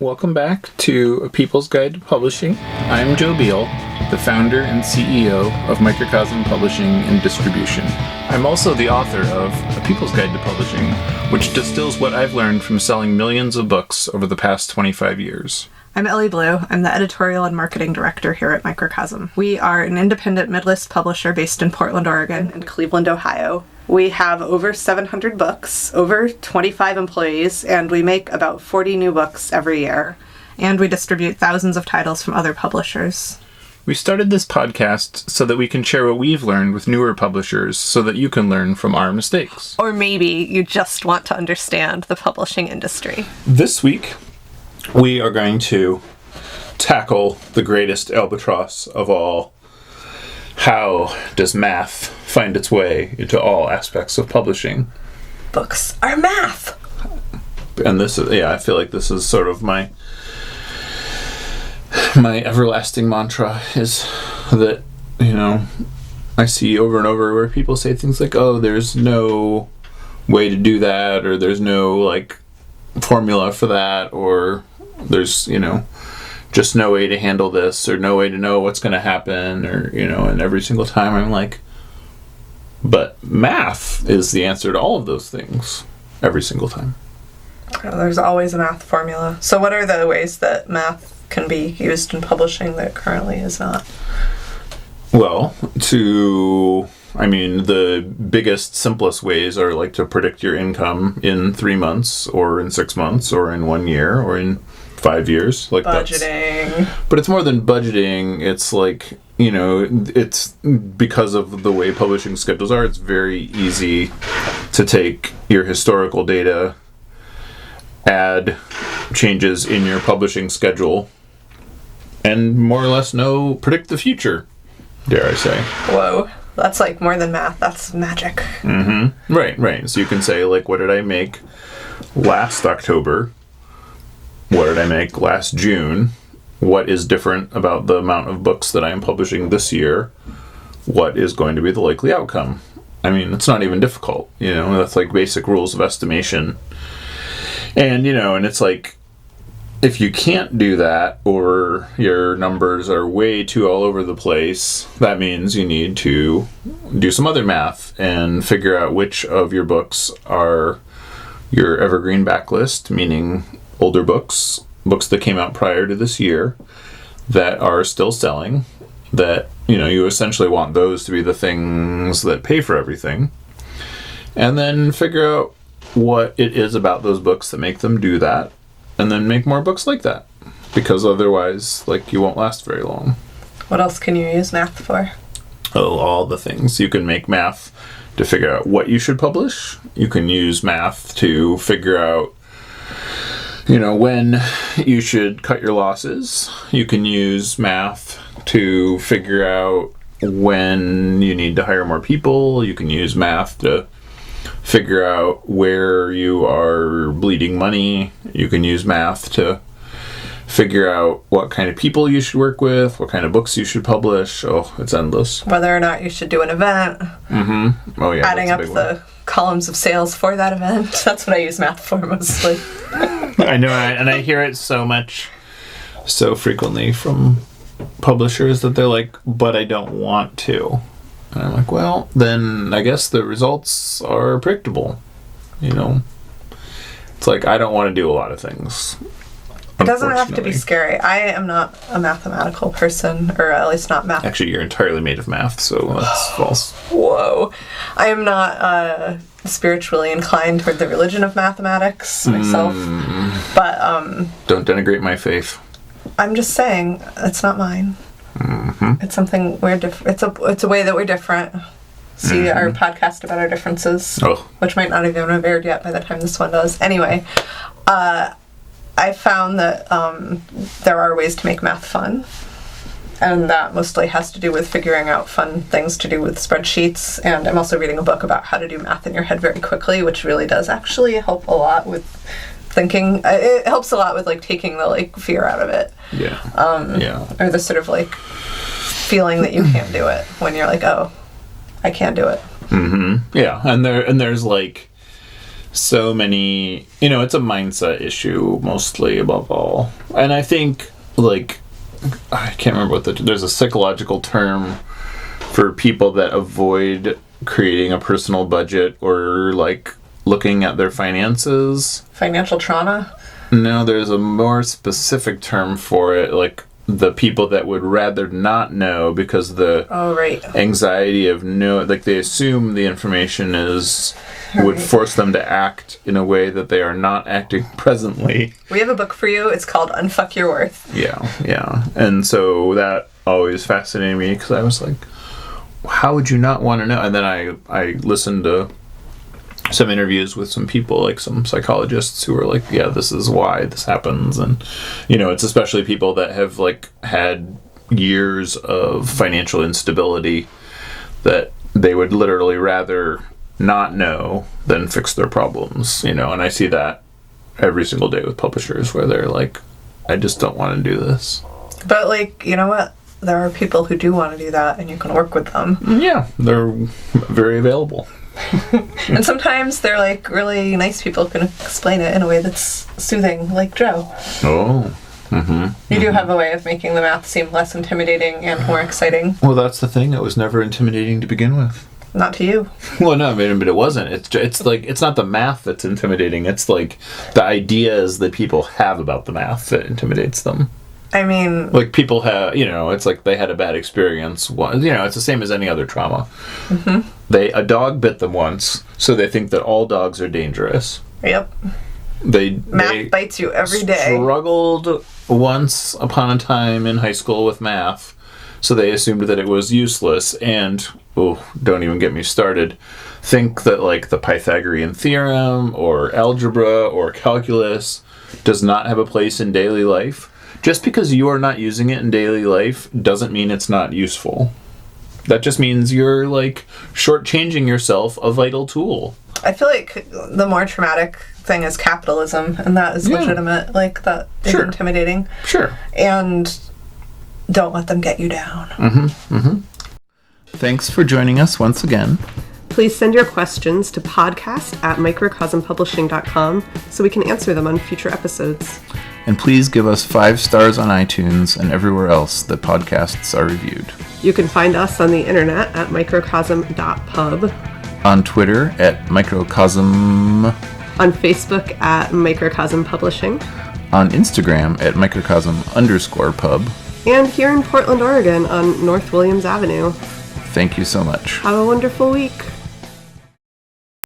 Welcome back to A People's Guide to Publishing. I'm Joe Beal, the founder and CEO of Microcosm Publishing and Distribution. I'm also the author of A People's Guide to Publishing, which distills what I've learned from selling millions of books over the past 25 years. I'm Ellie Blue. I'm the editorial and marketing director here at Microcosm. We are an independent mid-list publisher based in Portland, Oregon, and Cleveland, Ohio. We have over 700 books, over 25 employees, and we make about 40 new books every year. And we distribute thousands of titles from other publishers. We started this podcast so that we can share what we've learned with newer publishers so that you can learn from our mistakes. Or maybe you just want to understand the publishing industry. This week, we are going to tackle the greatest albatross of all. How does math find its way into all aspects of publishing? Books are math! And this is, I feel like this is sort of my everlasting mantra is that, I see over and over where people say things like, oh, there's no way to do that, or there's no, formula for that, or there's, just no way to handle this, or no way to know what's going to happen, or, and every single time I'm like, but math is the answer to all of those things every single time. There's always a math formula. So what are the ways that math can be used in publishing that currently is not? Well, the biggest, simplest ways are to predict your income in 3 months, or in 6 months, or in 1 year, or in 5 years. Budgeting. But it's more than budgeting. It's it's because of the way publishing schedules are, it's very easy to take your historical data, add changes in your publishing schedule, and more or less predict the future, dare I say. Whoa. That's more than math. That's magic. Mm-hmm. Right. So you can say, what did I make last October? What did I make last June? What is different about the amount of books that I am publishing this year? What is going to be the likely outcome? It's not even difficult. That's basic rules of estimation. And, and it's if you can't do that, or your numbers are way too all over the place, that means you need to do some other math and figure out which of your books are your evergreen backlist, meaning older books that came out prior to this year that are still selling, that, you essentially want those to be the things that pay for everything. And then figure out what it is about those books that make them do that, and then make more books like that, because otherwise, you won't last very long. What else can you use math for? Oh, all the things. You can make math to figure out what you should publish. You can use math to figure out, when you should cut your losses. You can use math to figure out when you need to hire more people. You can use math to figure out where you are bleeding money. You can use math to figure out what kind of people you should work with, what kind of books you should publish. Oh, it's endless. Whether or not you should do an event. Mm-hmm. Oh, yeah. Adding up the columns of sales for that event. That's what I use math for mostly. I know, and I hear it so frequently from publishers that they're like, but I don't want to. And I'm like, well, then I guess the results are predictable. It's I don't want to do a lot of things. It doesn't have to be scary. I am not a mathematical person, or at least not math. Actually, you're entirely made of math, so that's false. Whoa. I am not spiritually inclined toward the religion of mathematics myself. But, don't denigrate my faith. I'm just saying, it's not mine. Mm-hmm. It's something we're different. It's a way that we're different. See our podcast about our differences, which might not even have aired yet by the time this one does. Anyway, I found that there are ways to make math fun, and that mostly has to do with figuring out fun things to do with spreadsheets. And I'm also reading a book about how to do math in your head very quickly, which really does actually help a lot with thinking. It helps a lot with taking the fear out of it. Yeah. Or the sort of feeling that you can't do it when you're oh, I can't do it. Mm-hmm. Yeah, and there's so many, it's a mindset issue mostly above all. And I think, like, I can't remember there's a psychological term for people that avoid creating a personal budget or, like, looking at their finances. Financial trauma? No, there's a more specific term for it, like the people that would rather not know because the anxiety of like they assume the information would force them to act in a way that they are not acting presently. We have a book for you. It's called Unfuck Your Worth. Yeah. And so that always fascinated me because I was like, how would you not want to know? And then I listened to some interviews with some people, like some psychologists who were like, yeah, this is why this happens. And, it's especially people that have, like, had years of financial instability that they would literally rather not know than fix their problems, and I see that every single day with publishers where they're like, I just don't want to do this. But, like, you know what? There are people who do want to do that, and you can work with them. Yeah, they're very available. And sometimes they're, like, really nice people who can explain it in a way that's soothing, like Joe. Oh. Mm-hmm. You do have a way of making the math seem less intimidating and more exciting. Well, that's the thing. It was never intimidating to begin with. Not to you. Well, no, but it wasn't. It's like, it's not the math that's intimidating. It's like the ideas that people have about the math that intimidates them. I mean... Like, people have, it's like they had a bad experience. It's the same as any other trauma. Mm-hmm. A dog bit them once, so they think that all dogs are dangerous. Yep. Math bites you every day. Struggled once upon a time in high school with math, so they assumed that it was useless, and, don't even get me started, think that, like, the Pythagorean theorem, or algebra, or calculus does not have a place in daily life. Just because you are not using it in daily life doesn't mean it's not useful. That just means you're, like, shortchanging yourself a vital tool. I feel like the more traumatic thing is capitalism, and that is legitimate. Like, that is intimidating. Sure. And don't let them get you down. Mm-hmm. Mm-hmm. Thanks for joining us once again. Please send your questions to podcast@microcosmpublishing.com so we can answer them on future episodes. And please give us 5 stars on iTunes and everywhere else that podcasts are reviewed. You can find us on the internet at microcosm.pub. On Twitter at Microcosm. On Facebook at Microcosm Publishing. On Instagram at Microcosm_pub. And here in Portland, Oregon on North Williams Avenue. Thank you so much. Have a wonderful week.